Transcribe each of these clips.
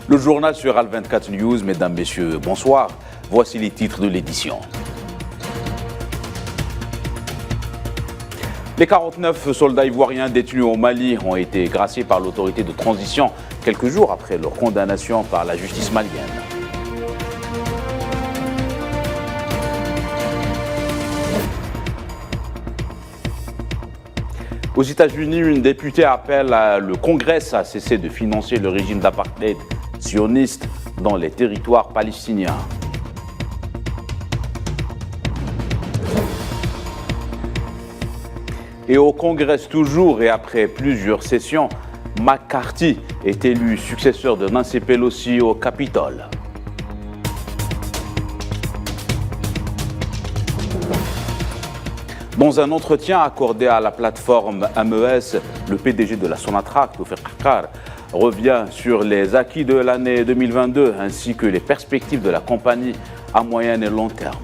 Le journal sur Al24 News, mesdames, messieurs, bonsoir. Voici les titres de l'édition. Les 49 soldats ivoiriens détenus au Mali ont été graciés par l'autorité de transition quelques jours après leur condamnation par la justice malienne. Aux États-Unis, une députée appelle le Congrès à cesser de financer le régime d'apartheid sioniste dans les territoires palestiniens. Et au Congrès toujours et après plusieurs sessions, McCarthy est élu successeur de Nancy Pelosi au Capitole. Dans un entretien accordé à la plateforme MES, le PDG de la Sonatrach, Tawfiq Haqqar, revient sur les acquis de l'année 2022 ainsi que les perspectives de la compagnie à moyen et long terme.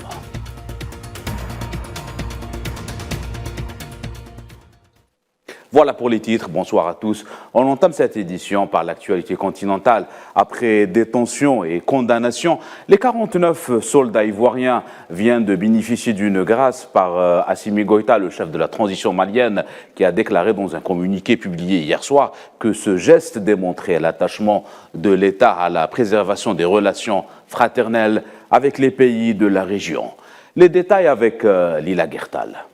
Voilà pour les titres, bonsoir à tous. On entame cette édition par l'actualité continentale. Après détention et condamnation, les 49 soldats ivoiriens viennent de bénéficier d'une grâce par Assimi Goïta, le chef de la transition malienne, qui a déclaré dans un communiqué publié hier soir que ce geste démontrait l'attachement de l'État à la préservation des relations fraternelles avec les pays de la région. Les détails avec Lila Gertal.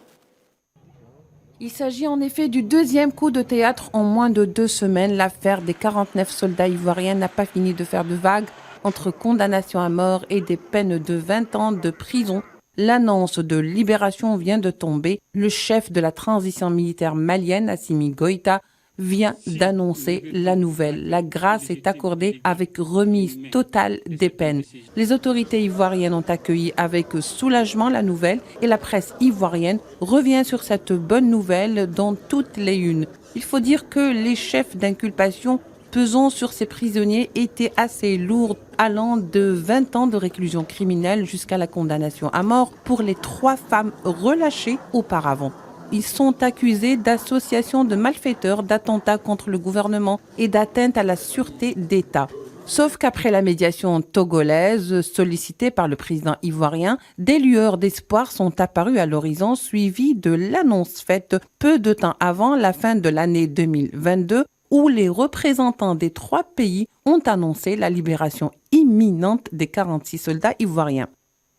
Il s'agit en effet du deuxième coup de théâtre en moins de 2 semaines. L'affaire des 49 soldats ivoiriens n'a pas fini de faire de vagues. Entre condamnation à mort et des peines de 20 ans de prison, l'annonce de libération vient de tomber. Le chef de la transition militaire malienne, Assimi Goïta, vient d'annoncer la nouvelle. La grâce est accordée avec remise totale des peines. Les autorités ivoiriennes ont accueilli avec soulagement la nouvelle et la presse ivoirienne revient sur cette bonne nouvelle dans toutes les unes. Il faut dire que les chefs d'inculpation pesant sur ces prisonniers étaient assez lourds, allant de 20 ans de réclusion criminelle jusqu'à la condamnation à mort pour les 3 femmes relâchées auparavant. Ils sont accusés d'association de malfaiteurs, d'attentats contre le gouvernement et d'atteinte à la sûreté d'État. Sauf qu'après la médiation togolaise sollicitée par le président ivoirien, des lueurs d'espoir sont apparues à l'horizon, suivies de l'annonce faite peu de temps avant la fin de l'année 2022, où les représentants des 3 pays ont annoncé la libération imminente des 46 soldats ivoiriens.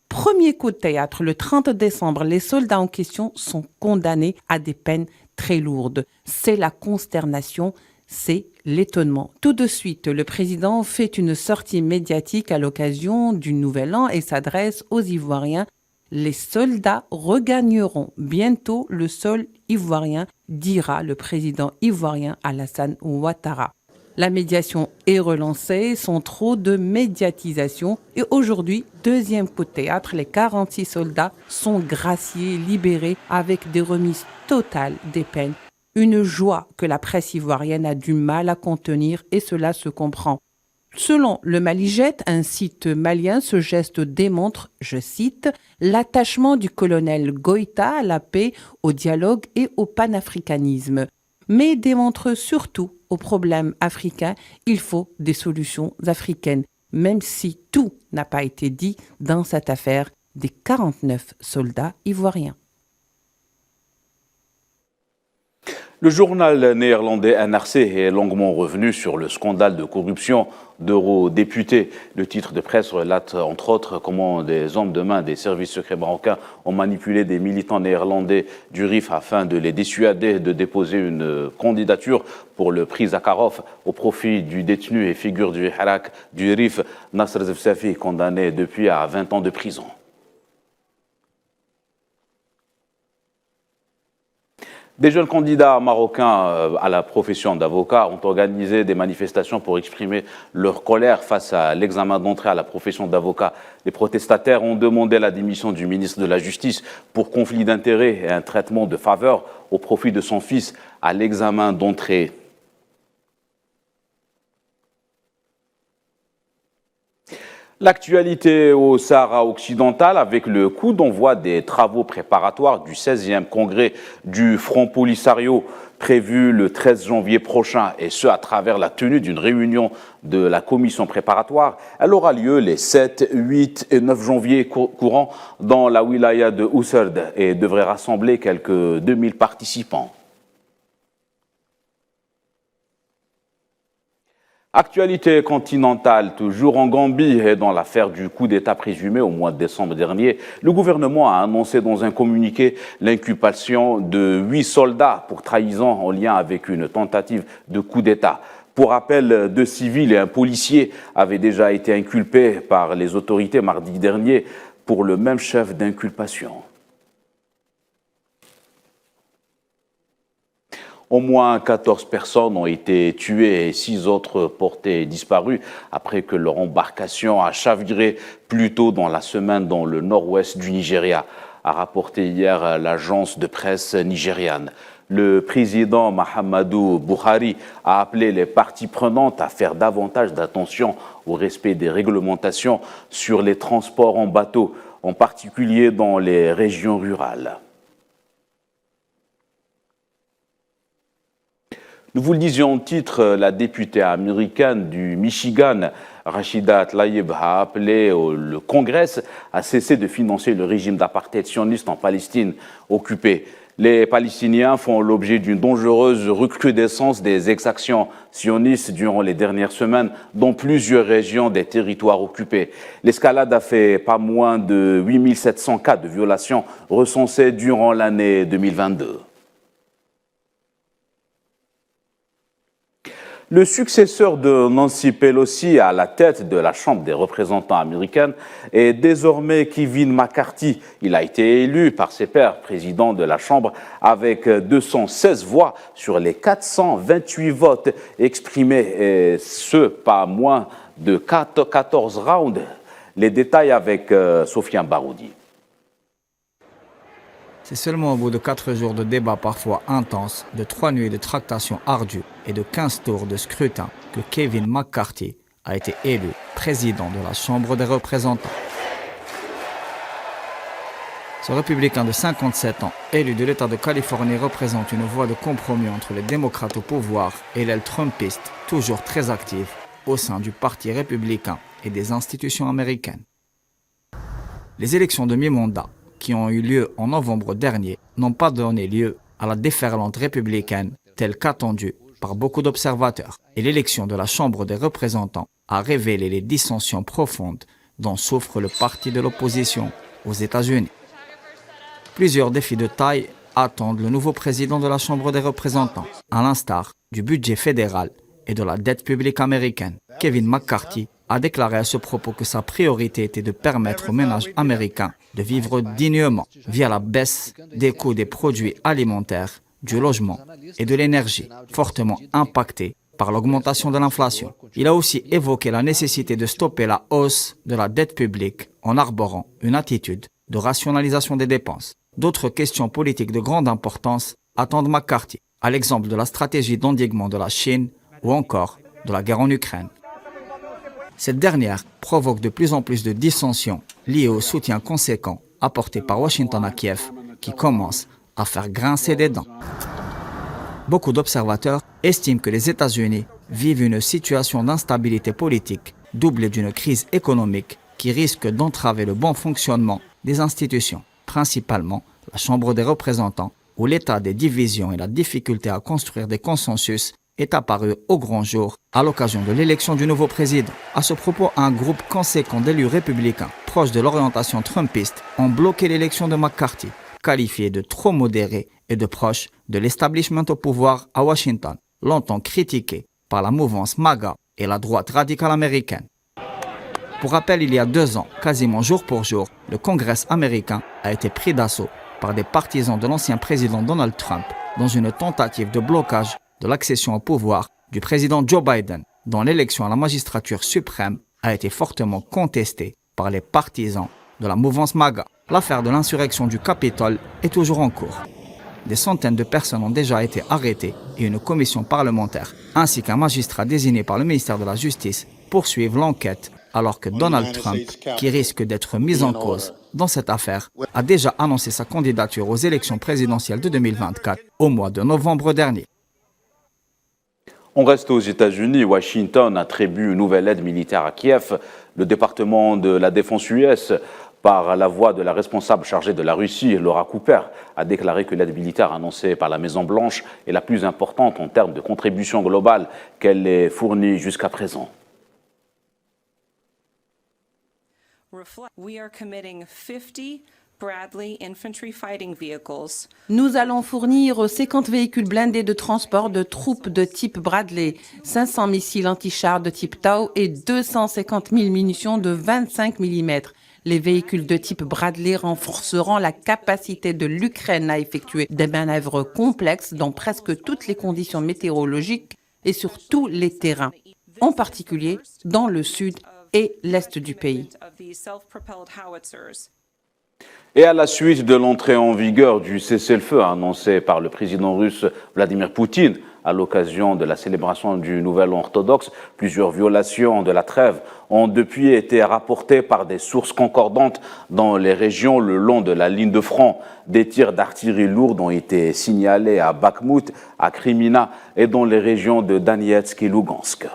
Premier coup de théâtre, le 30 décembre, les soldats en question sont condamnés à des peines très lourdes. C'est la consternation, c'est l'étonnement. Tout de suite, le président fait une sortie médiatique à l'occasion du Nouvel An et s'adresse aux Ivoiriens. Les soldats regagneront bientôt le sol ivoirien, dira le président ivoirien Alassane Ouattara. La médiation est relancée sans trop de médiatisation et aujourd'hui, deuxième coup de théâtre, les 46 soldats sont graciés, libérés avec des remises totales des peines. Une joie que la presse ivoirienne a du mal à contenir et cela se comprend. Selon le Malijet, un site malien, ce geste démontre, je cite, l'attachement du colonel Goïta à la paix, au dialogue et au panafricanisme, mais démontre surtout aux problèmes africains, il faut des solutions africaines, même si tout n'a pas été dit dans cette affaire des 49 soldats ivoiriens. Le journal néerlandais NRC est longuement revenu sur le scandale de corruption d'eurodéputés. Le titre de presse relate entre autres comment des hommes de main des services secrets marocains ont manipulé des militants néerlandais du RIF afin de les dissuader de déposer une candidature pour le prix Zakharov au profit du détenu et figure du Hirak du RIF Nasser Zefsafi, condamné depuis à 20 ans de prison. Des jeunes candidats marocains à la profession d'avocat ont organisé des manifestations pour exprimer leur colère face à l'examen d'entrée à la profession d'avocat. Les protestataires ont demandé la démission du ministre de la Justice pour conflit d'intérêts et un traitement de faveur au profit de son fils à l'examen d'entrée. L'actualité au Sahara occidental avec le coup d'envoi des travaux préparatoires du 16e congrès du Front Polisario prévu le 13 janvier prochain, et ce à travers la tenue d'une réunion de la commission préparatoire. Elle aura lieu les 7, 8 et 9 janvier courants dans la wilaya de Ousserd et devrait rassembler quelques 2000 participants. Actualité continentale, toujours en Gambie et dans l'affaire du coup d'État présumé au mois de décembre dernier, le gouvernement a annoncé dans un communiqué l'inculpation de 8 soldats pour trahison en lien avec une tentative de coup d'État. Pour rappel, 2 civils et un policier avaient déjà été inculpés par les autorités mardi dernier pour le même chef d'inculpation. Au moins 14 personnes ont été tuées et 6 autres portées disparues après que leur embarcation a chaviré plus tôt dans la semaine dans le nord-ouest du Nigeria, a rapporté hier l'agence de presse nigériane. Le président Muhammadu Buhari a appelé les parties prenantes à faire davantage d'attention au respect des réglementations sur les transports en bateau, en particulier dans les régions rurales. Nous vous le disions en titre, la députée américaine du Michigan, Rashida Tlaib, a appelé le Congrès à cesser de financer le régime d'apartheid sioniste en Palestine occupée. Les Palestiniens font l'objet d'une dangereuse recrudescence des exactions sionistes durant les dernières semaines dans plusieurs régions des territoires occupés. L'escalade a fait pas moins de 8700 cas de violations recensés durant l'année 2022. Le successeur de Nancy Pelosi à la tête de la Chambre des représentants américaine est désormais Kevin McCarthy. Il a été élu par ses pairs président de la Chambre avec 216 voix sur les 428 votes exprimés, et ce, pas moins de 14 rounds. Les détails avec Sofiane Baroudi. C'est seulement au bout de 4 jours de débats parfois intenses, de 3 nuits de tractations ardues et de 15 tours de scrutin que Kevin McCarthy a été élu président de la Chambre des représentants. Ce républicain de 57 ans, élu de l'État de Californie, représente une voie de compromis entre les démocrates au pouvoir et l'aile trumpiste, toujours très active au sein du Parti républicain et des institutions américaines. Les élections de mi-mandat, qui ont eu lieu en novembre dernier, n'ont pas donné lieu à la déferlante républicaine telle qu'attendue par beaucoup d'observateurs. Et l'élection de la Chambre des représentants a révélé les dissensions profondes dont souffre le parti de l'opposition aux États-Unis. Plusieurs défis de taille attendent le nouveau président de la Chambre des représentants, à l'instar du budget fédéral et de la dette publique américaine. Kevin McCarthy a déclaré à ce propos que sa priorité était de permettre aux ménages américains de vivre dignement via la baisse des coûts des produits alimentaires, du logement et de l'énergie, fortement impactés par l'augmentation de l'inflation. Il a aussi évoqué la nécessité de stopper la hausse de la dette publique en arborant une attitude de rationalisation des dépenses. D'autres questions politiques de grande importance attendent McCarthy, à l'exemple de la stratégie d'endiguement de la Chine ou encore de la guerre en Ukraine. Cette dernière provoque de plus en plus de dissensions liées au soutien conséquent apporté par Washington à Kiev, qui commence à faire grincer des dents. Beaucoup d'observateurs estiment que les États-Unis vivent une situation d'instabilité politique doublée d'une crise économique qui risque d'entraver le bon fonctionnement des institutions, principalement la Chambre des représentants, où l'état des divisions et la difficulté à construire des consensus est apparu au grand jour à l'occasion de l'élection du nouveau président. À ce propos, un groupe conséquent d'élus républicains proches de l'orientation trumpiste ont bloqué l'élection de McCarthy, qualifié de trop modéré et de proche de l'establishment au pouvoir à Washington, longtemps critiqué par la mouvance MAGA et la droite radicale américaine. Pour rappel, il y a 2 ans, quasiment jour pour jour, le Congrès américain a été pris d'assaut par des partisans de l'ancien président Donald Trump dans une tentative de blocage de l'accession au pouvoir du président Joe Biden, dont l'élection à la magistrature suprême a été fortement contestée par les partisans de la mouvance MAGA. L'affaire de l'insurrection du Capitole est toujours en cours. Des centaines de personnes ont déjà été arrêtées et une commission parlementaire, ainsi qu'un magistrat désigné par le ministère de la Justice, poursuivent l'enquête alors que Donald Trump, qui risque d'être mis en cause dans cette affaire, a déjà annoncé sa candidature aux élections présidentielles de 2024 au mois de novembre dernier. On reste aux États-Unis. Washington attribue une nouvelle aide militaire à Kiev. Le département de la défense US, par la voix de la responsable chargée de la Russie, Laura Cooper, a déclaré que l'aide militaire annoncée par la Maison-Blanche est la plus importante en termes de contribution globale qu'elle ait fournie jusqu'à présent. Nous allons fournir 50 véhicules blindés de transport de troupes de type Bradley, 500 missiles anti-chars de type Tau et 250 000 munitions de 25 mm. Les véhicules de type Bradley renforceront la capacité de l'Ukraine à effectuer des manœuvres complexes dans presque toutes les conditions météorologiques et sur tous les terrains, en particulier dans le sud et l'est du pays. Et à la suite de l'entrée en vigueur du cessez-le-feu annoncé par le président russe Vladimir Poutine à l'occasion de la célébration du Nouvel An orthodoxe, plusieurs violations de la trêve ont depuis été rapportées par des sources concordantes dans les régions le long de la ligne de front. Des tirs d'artillerie lourde ont été signalés à Bakhmout, à Krymina et dans les régions de Donetsk et Lugansk.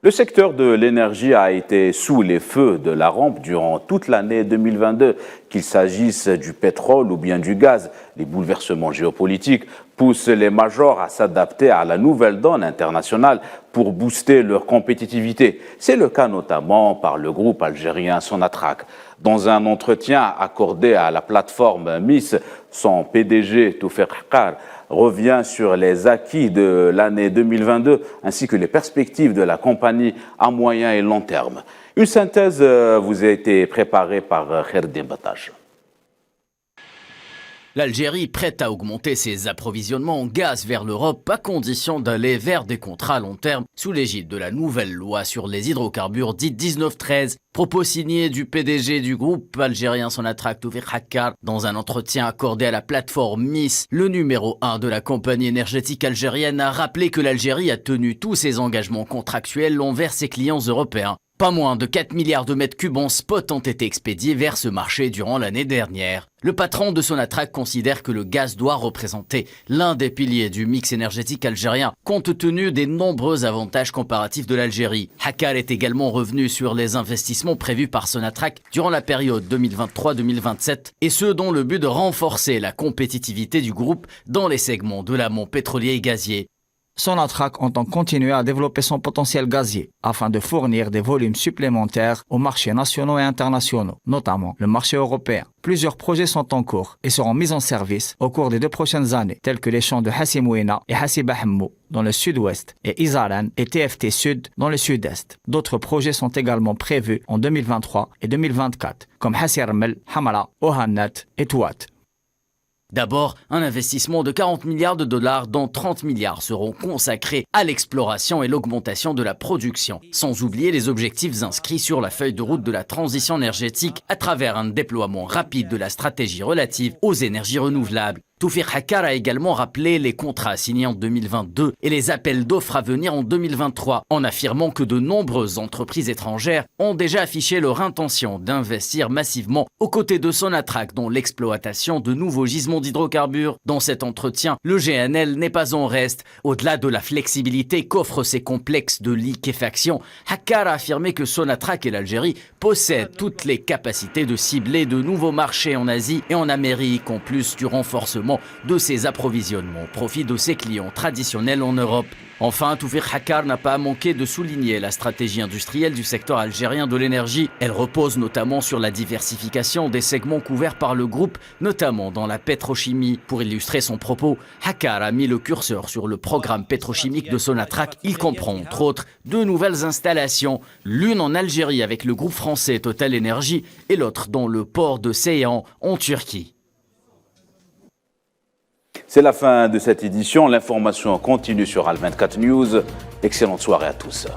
Le secteur de l'énergie a été sous les feux de la rampe durant toute l'année 2022. Qu'il s'agisse du pétrole ou bien du gaz, les bouleversements géopolitiques poussent les majors à s'adapter à la nouvelle donne internationale pour booster leur compétitivité. C'est le cas notamment par le groupe algérien Sonatrach. Dans un entretien accordé à la plateforme MIS, son PDG Toufer Hakkar revient sur les acquis de l'année 2022 ainsi que les perspectives de la compagnie à moyen et long terme. Une synthèse vous a été préparée par Kherdin Bataj. L'Algérie prête à augmenter ses approvisionnements en gaz vers l'Europe à condition d'aller vers des contrats à long terme sous l'égide de la nouvelle loi sur les hydrocarbures dite 1913, propos signé du PDG du groupe algérien Sonatrach Toufer Hakkar dans un entretien accordé à la plateforme MIS. Le numéro 1 de la compagnie énergétique algérienne a rappelé que l'Algérie a tenu tous ses engagements contractuels envers ses clients européens. Pas moins de 4 milliards de mètres cubes en spot ont été expédiés vers ce marché durant l'année dernière. Le patron de Sonatrach considère que le gaz doit représenter l'un des piliers du mix énergétique algérien, compte tenu des nombreux avantages comparatifs de l'Algérie. Hakkar est également revenu sur les investissements prévus par Sonatrach durant la période 2023-2027, et ce dans le but de renforcer la compétitivité du groupe dans les segments de l'amont pétrolier et gazier. Sonatrach entend continuer à développer son potentiel gazier afin de fournir des volumes supplémentaires aux marchés nationaux et internationaux, notamment le marché européen. Plusieurs projets sont en cours et seront mis en service au cours des 2 prochaines années, tels que les champs de Hassimouina et Hassibahmou dans le sud-ouest et Izaran et TFT Sud dans le sud-est. D'autres projets sont également prévus en 2023 et 2024, comme Hassirmel, Hamala, Ohannat et Touat. D'abord, un investissement de 40 milliards de dollars dont 30 milliards seront consacrés à l'exploration et l'augmentation de la production, sans oublier les objectifs inscrits sur la feuille de route de la transition énergétique à travers un déploiement rapide de la stratégie relative aux énergies renouvelables. Toufer Hakkar a également rappelé les contrats signés en 2022 et les appels d'offres à venir en 2023, en affirmant que de nombreuses entreprises étrangères ont déjà affiché leur intention d'investir massivement aux côtés de Sonatrach dans l'exploitation de nouveaux gisements d'hydrocarbures. Dans cet entretien, le GNL n'est pas en reste. Au-delà de la flexibilité qu'offrent ces complexes de liquéfaction, Hakkar a affirmé que Sonatrach et l'Algérie possèdent toutes les capacités de cibler de nouveaux marchés en Asie et en Amérique, en plus du renforcement de ses approvisionnements au profit de ses clients traditionnels en Europe. Enfin, Toufer Hakkar n'a pas manqué de souligner la stratégie industrielle du secteur algérien de l'énergie. Elle repose notamment sur la diversification des segments couverts par le groupe, notamment dans la pétrochimie. Pour illustrer son propos, Hakkar a mis le curseur sur le programme pétrochimique de Sonatrach. Il comprend entre autres 2 nouvelles installations, l'une en Algérie avec le groupe français Total Energy et l'autre dans le port de Seyhan en Turquie. C'est la fin de cette édition. L'information continue sur Al 24 News. Excellente soirée à tous.